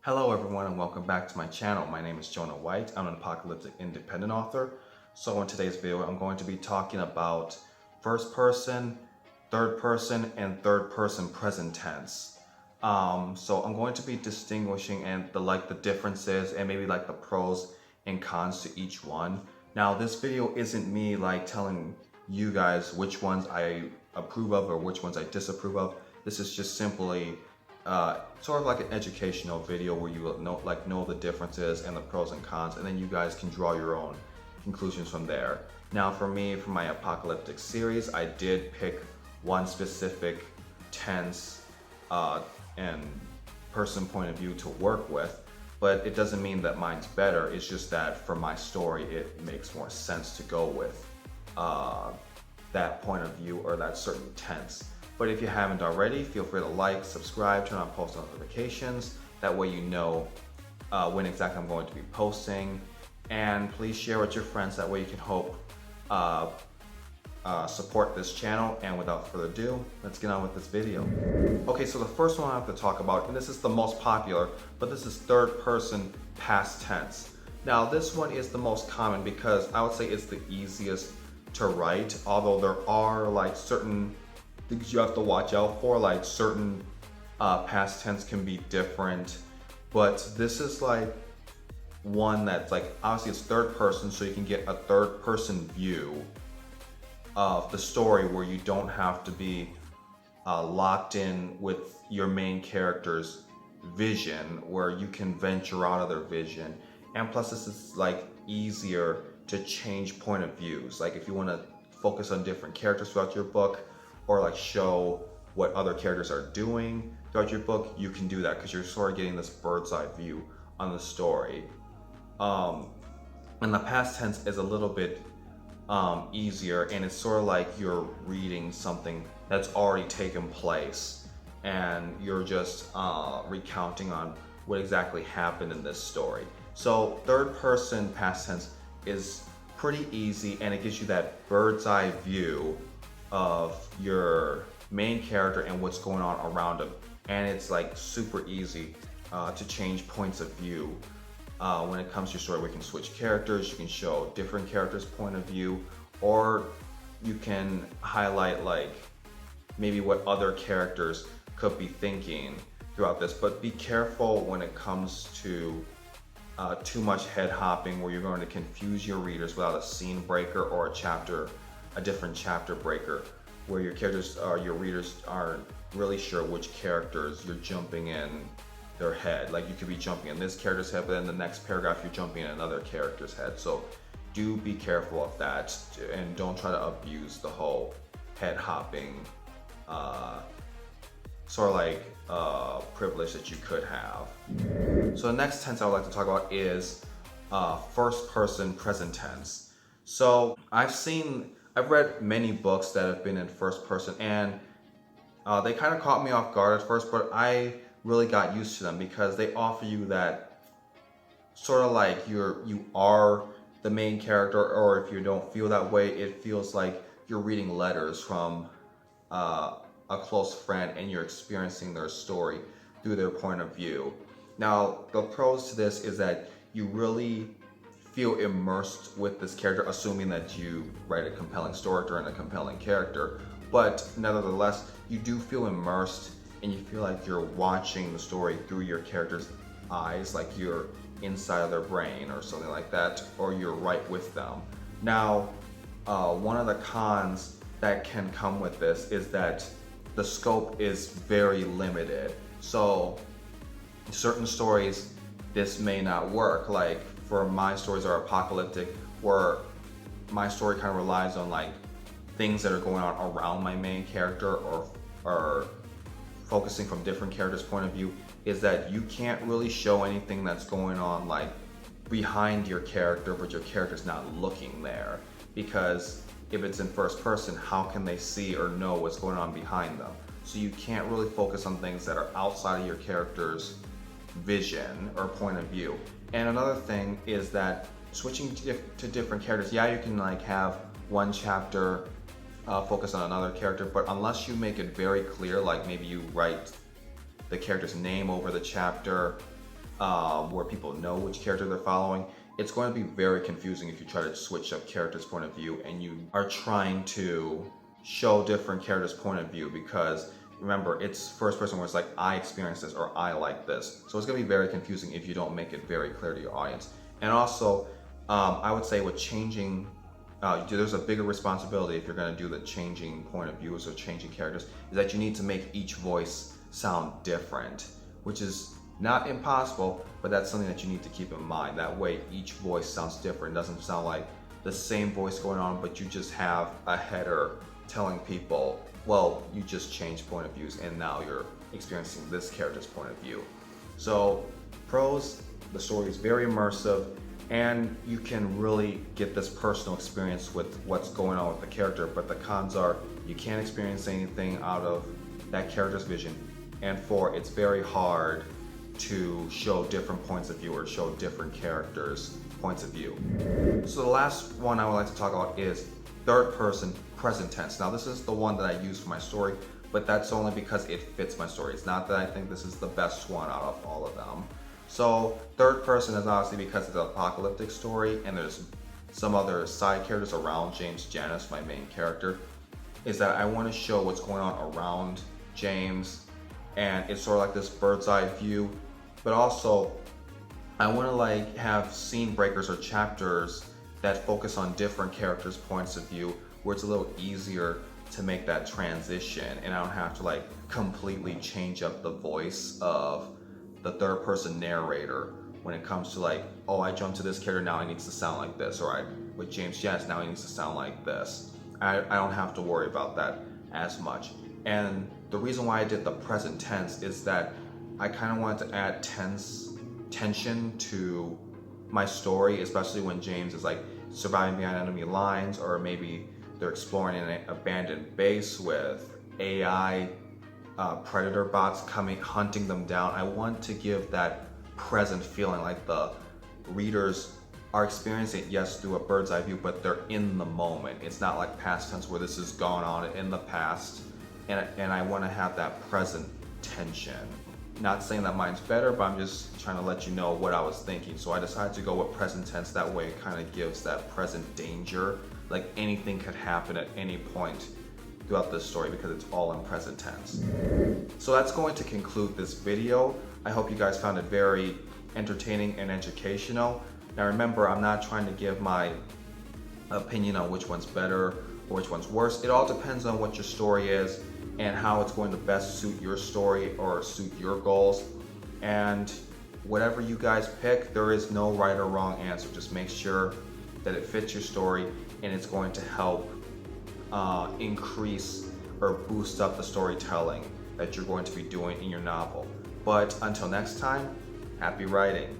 Hello everyone and welcome back to my channel. My name is Jonah White. I'm an apocalyptic independent author. So in today's video, I'm going to be talking about first person, third person, and third person present tense. So I'm going to be distinguishing and the differences and maybe like the pros and cons to each one. Now this video isn't me like telling you guys which ones I approve of or which ones I disapprove of. This is just simply sort of like an educational video where you know the differences and the pros and cons, and then you guys can draw your own conclusions from there. Now for me, for my apocalyptic series, I did pick one specific tense and person point of view to work with, but it doesn't mean that mine's better. It's just that for my story, it makes more sense to go with that point of view or that certain tense. But if you haven't already, feel free to like, subscribe, turn on post notifications. That way you know when exactly I'm going to be posting. And please share with your friends. That way you can help support this channel. And without further ado, let's get on with this video. Okay, so the first one I have to talk about, and this is the most popular, but this is third person past tense. Now this one is the most common because I would say it's the easiest to write, although there are like certain things you have to watch out for, like certain past tense can be different, but this is like one that's like, obviously it's third person, so you can get a third person view of the story where you don't have to be locked in with your main character's vision, where you can venture out of their vision. And plus this is like easier to change point of views. Like if you want to focus on different characters throughout your book, or like show what other characters are doing throughout your book, you can do that because you're sort of getting this bird's eye view on the story. And the past tense is a little bit easier, and it's sort of like you're reading something that's already taken place and you're just recounting on what exactly happened in this story. So third person past tense is pretty easy, and it gives you that bird's eye view of your main character and what's going on around him, and it's like super easy to change points of view when it comes to your story. We can switch characters, you can show different characters' point of view, or you can highlight like maybe what other characters could be thinking throughout this. But be careful when it comes to too much head hopping, where you're going to confuse your readers without a scene breaker or a different chapter breaker, where your readers aren't really sure which characters you're jumping in their head. Like you could be jumping in this character's head, but in the next paragraph you're jumping in another character's head. So do be careful of that, and don't try to abuse the whole head hopping sort of like privilege that you could have. So the next tense I would like to talk about is first person present tense. So I've read many books that have been in first person, and they kind of caught me off guard at first, but I really got used to them because they offer you that sort of like you are the main character, or if you don't feel that way, it feels like you're reading letters from a close friend and you're experiencing their story through their point of view. Now the pros to this is that you really feel immersed with this character, assuming that you write a compelling story and a compelling character. But nevertheless, you do feel immersed, and you feel like you're watching the story through your character's eyes, like you're inside of their brain or something like that, or you're right with them. Now, one of the cons that can come with this is that the scope is very limited. So certain stories, this may not work. Like for my stories are apocalyptic, where my story kind of relies on like things that are going on around my main character, or focusing from different characters' point of view, is that you can't really show anything that's going on like behind your character, but your character's not looking there. Because if it's in first person, how can they see or know what's going on behind them? So you can't really focus on things that are outside of your character's vision or point of view. And another thing is that switching to different characters, yeah, you can like have one chapter focus on another character, but unless you make it very clear, like maybe you write the character's name over the chapter, where people know which character they're following, it's going to be very confusing if you try to switch up characters' point of view and you are trying to show different characters' point of view, because remember, it's first person where it's like, I experienced this or I like this. So it's going to be very confusing if you don't make it very clear to your audience. And also, I would say with changing, there's a bigger responsibility if you're going to do the changing point of views or changing characters, is that you need to make each voice sound different, which is not impossible, but that's something that you need to keep in mind. That way each voice sounds different. It doesn't sound like the same voice going on, but you just have a header telling people, well, you just changed point of views and now you're experiencing this character's point of view. So pros, the story is very immersive and you can really get this personal experience with what's going on with the character, but the cons are you can't experience anything out of that character's vision, and 4, it's very hard to show different points of view or show different characters' points of view. So the last one I would like to talk about is third person present tense. Now this is the one that I use for my story, but that's only because it fits my story. It's not that I think this is the best one out of all of them. So third person is obviously because it's an apocalyptic story and there's some other side characters around James Janus, my main character, is that I want to show what's going on around James, and it's sort of like this bird's eye view, but also I want to like have scene breakers or chapters that focus on different characters' points of view, where it's a little easier to make that transition and I don't have to like completely change up the voice of the third person narrator when it comes to like, oh, I jumped to this character, now it needs to sound like this, or with James Janus, now it needs to sound like this. I don't have to worry about that as much. And the reason why I did the present tense is that I kind of wanted to add tension to my story, especially when James is like surviving behind enemy lines, or maybe they're exploring an abandoned base with AI predator bots hunting them down. I want to give that present feeling, like the readers are experiencing it, yes, through a bird's eye view, but they're in the moment. It's not like past tense where this has gone on in the past, and I want to have that present tension. Not saying that mine's better, but I'm just trying to let you know what I was thinking. So I decided to go with present tense. That way it kind of gives that present danger, like anything could happen at any point throughout this story because it's all in present tense. So that's going to conclude this video. I hope you guys found it very entertaining and educational. Now remember, I'm not trying to give my opinion on which one's better or which one's worse. It all depends on what your story is and how it's going to best suit your story or suit your goals. And whatever you guys pick, there is no right or wrong answer. Just make sure that it fits your story and it's going to help increase or boost up the storytelling that you're going to be doing in your novel. But until next time, happy writing.